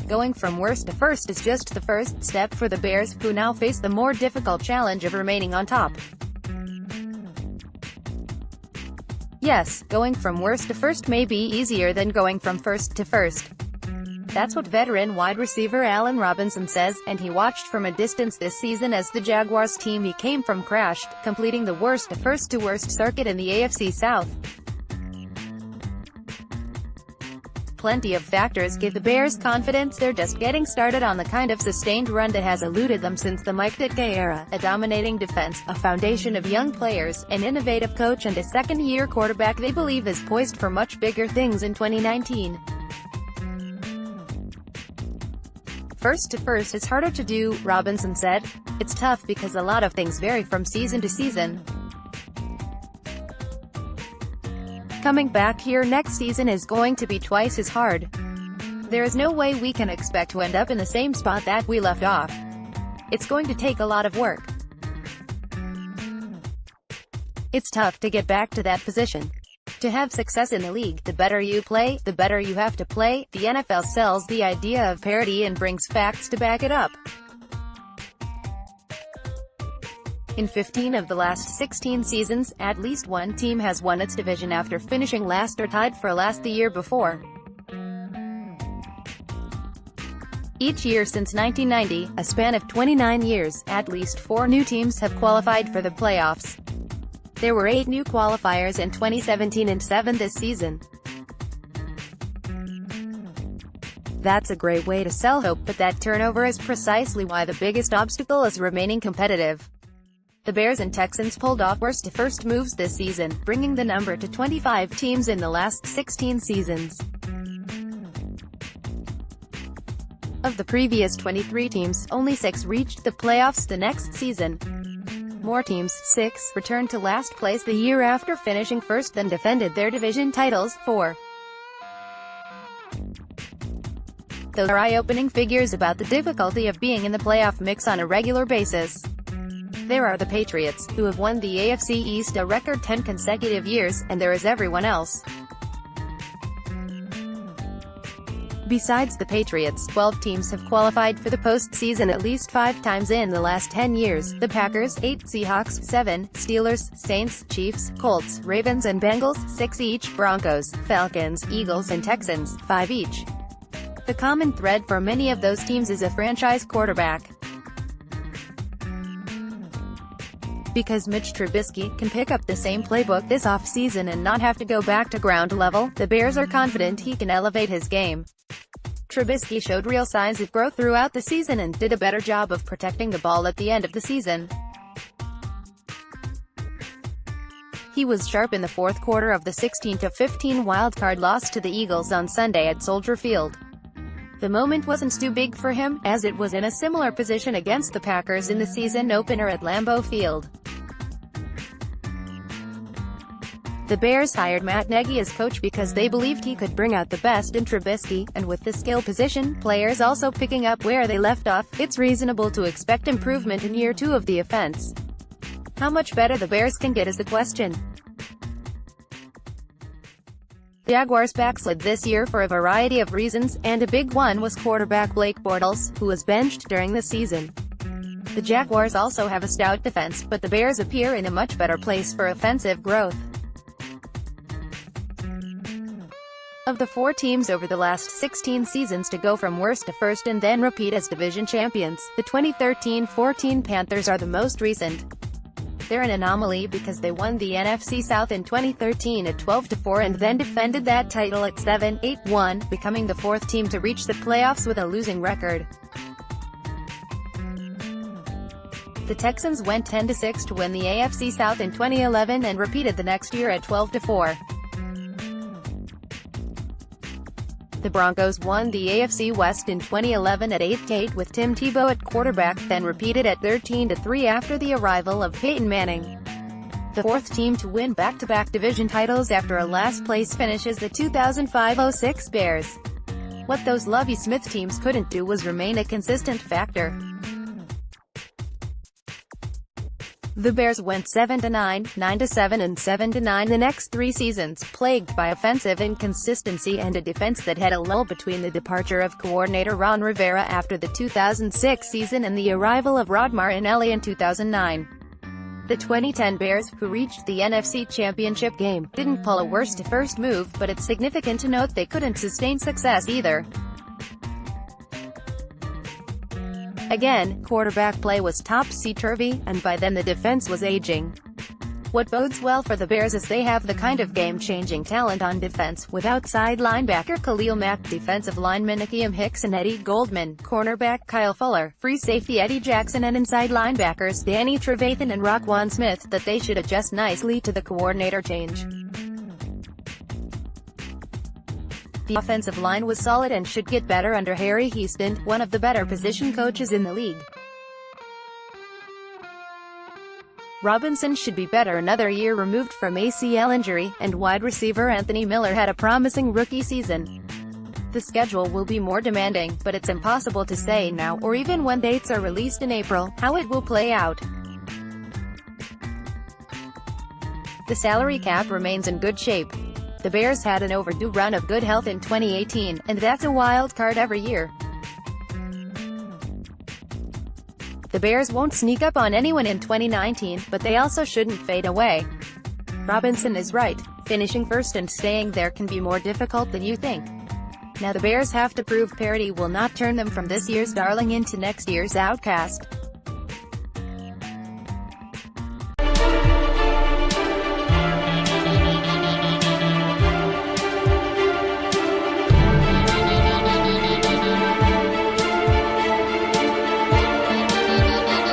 going from worst to first is just the first step for the Bears, who now face the more difficult challenge of remaining on top. Yes, going from worst to first may be easier than going from first to first. That's what veteran wide receiver Allen Robinson says, and he watched from a distance this season as the Jaguars team he came from crashed, completing the worst to first to worst circuit in the AFC South. Plenty of factors give the Bears confidence they're just getting started on the kind of sustained run that has eluded them since the Mike Ditka era: a dominating defense, a foundation of young players, an innovative coach and a second-year quarterback they believe is poised for much bigger things in 2019. First to first is harder to do, Robinson said. It's tough because a lot of things vary from season to season. Coming back here next season is going to be twice as hard. There is no way we can expect to end up in the same spot that we left off. It's going to take a lot of work. It's tough to get back to that position. To have success in the league, the better you play, the better you have to play. The NFL sells the idea of parity and brings facts to back it up. In 15 of the last 16 seasons, at least one team has won its division after finishing last or tied for last the year before. Each year since 1990, a span of 29 years, at least 4 new teams have qualified for the playoffs. There were 8 new qualifiers in 2017 and 7 this season. That's a great way to sell hope, but that turnover is precisely why the biggest obstacle is remaining competitive. The Bears and Texans pulled off worst to first moves this season, bringing the number to 25 teams in the last 16 seasons. Of the previous 23 teams, only 6 reached the playoffs the next season. More teams, 6, returned to last place the year after finishing first than defended their division titles, 4. Those are eye-opening figures about the difficulty of being in the playoff mix on a regular basis. There are the Patriots, who have won the AFC East a record 10 consecutive years, and there is everyone else. Besides the Patriots, 12 teams have qualified for the postseason at least 5 times in the last 10 years. The Packers, 8, Seahawks, 7, Steelers, Saints, Chiefs, Colts, Ravens and Bengals, 6 each, Broncos, Falcons, Eagles and Texans, 5 each. The common thread for many of those teams is a franchise quarterback. Because Mitch Trubisky can pick up the same playbook this offseason and not have to go back to ground level, the Bears are confident he can elevate his game. Trubisky showed real signs of growth throughout the season and did a better job of protecting the ball at the end of the season. He was sharp in the fourth quarter of the 16-15 wildcard loss to the Eagles on Sunday at Soldier Field. The moment wasn't too big for him, as it was in a similar position against the Packers in the season opener at Lambeau Field. The Bears hired Matt Nagy as coach because they believed he could bring out the best in Trubisky, and with the skill position players also picking up where they left off, it's reasonable to expect improvement in year 2 of the offense. How much better the Bears can get is the question. The Jaguars backslid this year for a variety of reasons, and a big one was quarterback Blake Bortles, who was benched during the season. The Jaguars also have a stout defense, but the Bears appear in a much better place for offensive growth. Of the 4 teams over the last 16 seasons to go from worst to first and then repeat as division champions, the 2013-14 Panthers are the most recent. They're an anomaly because they won the NFC South in 2013 at 12-4 and then defended that title at 7-8-1, becoming the 4th team to reach the playoffs with a losing record. The Texans went 10-6 to win the AFC South in 2011 and repeated the next year at 12-4. The Broncos won the AFC West in 2011 at 8-8 with Tim Tebow at quarterback, then repeated at 13-3 after the arrival of Peyton Manning. The 4th team to win back-to-back division titles after a last-place finish is the 2005-06 Bears. What those Lovie Smith teams couldn't do was remain a consistent factor. The Bears went 7-9, 9-7 and 7-9 the next three seasons, plagued by offensive inconsistency and a defense that had a lull between the departure of coordinator Ron Rivera after the 2006 season and the arrival of Rod Marinelli in 2009. The 2010 Bears, who reached the NFC Championship game, didn't pull a worst-to-first move, but it's significant to note they couldn't sustain success either. Again, quarterback play was topsy-turvy, and by then the defense was aging. What bodes well for the Bears is they have the kind of game-changing talent on defense, with outside linebacker Khalil Mack, defensive lineman Akiem Hicks and Eddie Goldman, cornerback Kyle Fuller, free safety Eddie Jackson and inside linebackers Danny Trevathan and Roquan Smith, that they should adjust nicely to the coordinator change. The offensive line was solid and should get better under Harry Hiestand, one of the better position coaches in the league. Robinson should be better another year removed from ACL injury, and wide receiver Anthony Miller had a promising rookie season. The schedule will be more demanding, but it's impossible to say now, or even when dates are released in April, how it will play out. The salary cap remains in good shape. The Bears had an overdue run of good health in 2018, and that's a wild card every year. The Bears won't sneak up on anyone in 2019, but they also shouldn't fade away. Robinson is right. Finishing first and staying there can be more difficult than you think. Now the Bears have to prove parity will not turn them from this year's darling into next year's outcast.